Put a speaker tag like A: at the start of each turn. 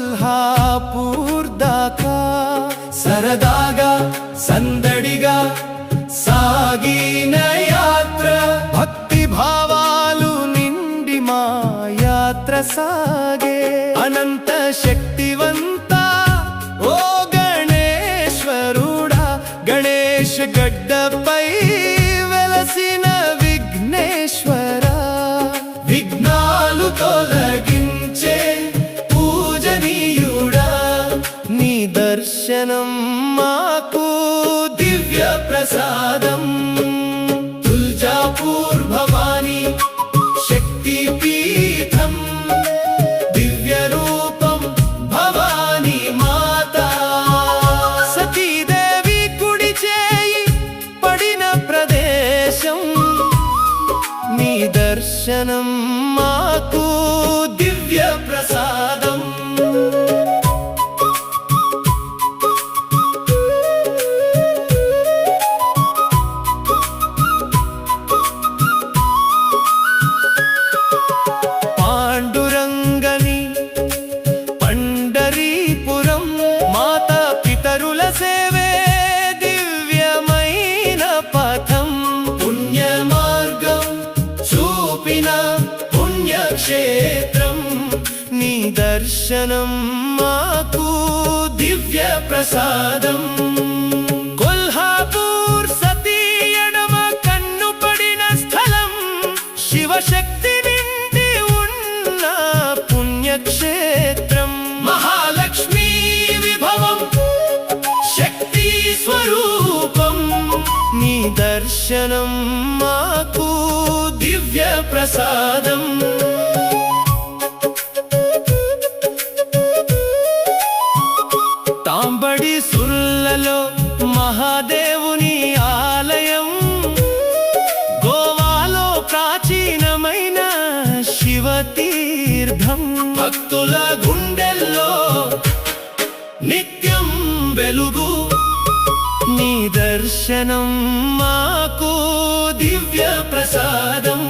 A: కొల్హాపూర్ దాకా సరదాగా సందడిగా సాగిన యాత్ర, భక్తి భావాలు నిండి మా యాత్ర సాగే. అనంత శక్తివంత ఓ గణేశ్వరుడా, గణేష్ గడ్డపై వెలసిన విఘ్నేశ్వర, విఘ్నాలు తొలగించే పూజనీయుడా, నీ దర్శనం మాకు దివ్య ప్రసాదం. తుల్జాపూర్ భవానీ శక్తి పీఠం, దివ్య రూపం భవానీ మాత, సతీదేవి కుడి చేయి పడిన ప్రదేశం, నీ దర్శనం మాకు దివ్య ప్రసాదం. పాండురంగని పండరీపురం, మాత పితరుల సేవే దివ్యమైన పథం, పుణ్య మార్గం చూపిన పుణ్యక్షేత్రం, నీ దర్శనం మాకు దివ్య ప్రసాదం. కొల్హాపూర్ సతీ ఎడమ కన్ను పడిన స్థలం, శివశక్తి నిండి ఉన్న పుణ్యక్షేత్రం, మహాలక్ష్మీ విభవం శక్తి స్వరూపం, నీ దర్శనం మాకు దివ్య ప్రసాదం. తాంబడి సుర్లలో మహాదేవుని ఆలయం, గోవాలో ప్రాచీనమైన శివతీర్థం, భక్తుల గుండెల్లో నిత్యం వెలుగు, నీ దర్శనం మాకు దివ్య ప్రసాదం.